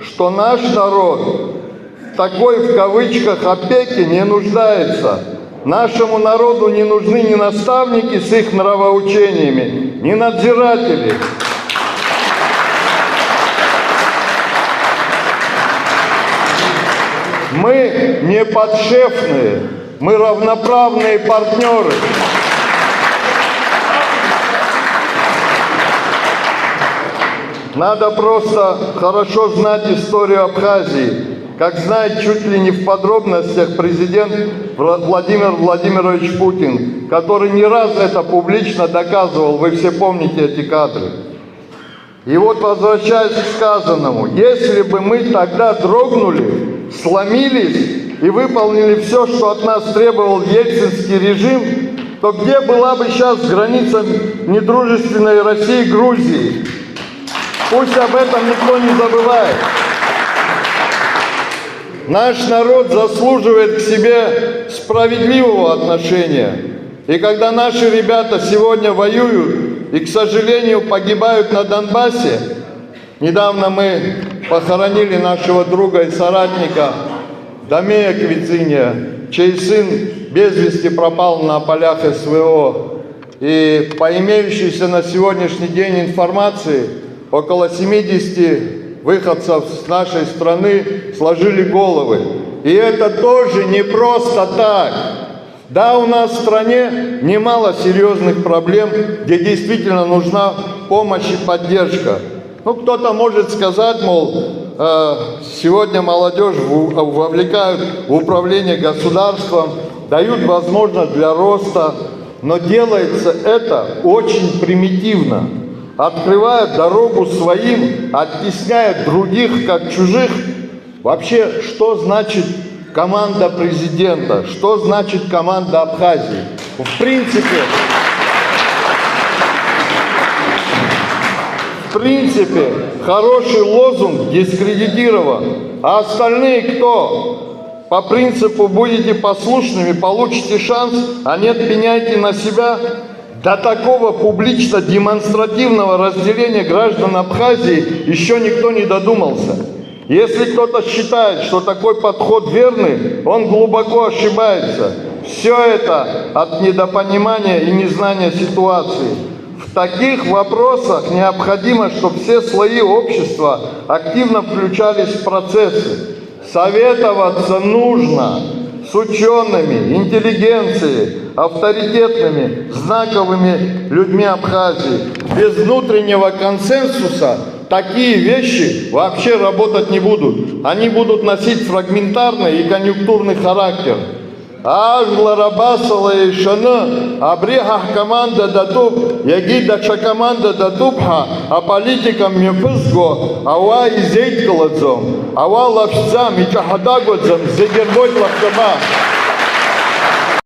что наш народ в такой, в кавычках, опеке не нуждается. Нашему народу не нужны ни наставники с их нравоучениями, ни надзиратели. Мы не подшефные, мы равноправные партнеры. Надо просто хорошо знать историю Абхазии. Как знает чуть ли не в подробностях президент Владимир Владимирович Путин, который не раз это публично доказывал, вы все помните эти кадры. И вот, возвращаясь к сказанному, если бы мы тогда дрогнули, сломились и выполнили все, что от нас требовал ельцинский режим, то где была бы сейчас граница недружественной России и Грузии? Пусть об этом никто не забывает. Наш народ заслуживает к себе справедливого отношения. И когда наши ребята сегодня воюют и, к сожалению, погибают на Донбассе, недавно мы похоронили нашего друга и соратника Дамея Квициния, чей сын без вести пропал на полях СВО. И по имеющейся на сегодняшний день информации, около 70 выходцев с нашей страны сложили головы. И это тоже не просто так. Да, у нас в стране немало серьезных проблем, где действительно нужна помощь и поддержка. Ну, кто-то может сказать, мол, сегодня молодежь вовлекают в управление государством, дают возможность для роста, но делается это очень примитивно. Открывают дорогу своим, оттесняют других как чужих. Вообще, что значит команда президента? Что значит команда Абхазии? В принципе, хороший лозунг дискредитирован. А остальные кто? По принципу будете послушными, получите шанс, а нет, пеняйте на себя. До такого публично-демонстративного разделения граждан Абхазии еще никто не додумался. Если кто-то считает, что такой подход верный, он глубоко ошибается. Все это от недопонимания и незнания ситуации. В таких вопросах необходимо, чтобы все слои общества активно включались в процессы. Советоваться нужно с учеными, интеллигенцией, авторитетными, знаковыми людьми Абхазии. Без внутреннего консенсуса такие вещи вообще работать не будут. Они будут носить фрагментарный и конъюнктурный характер. Ажларабасала и шана, абрехах команда датуб, ягидакша команда датубха, а политикам мефызго, ава изейткаладзом, ава лавшцам и чахадагодзом, зегербойт лавкаба.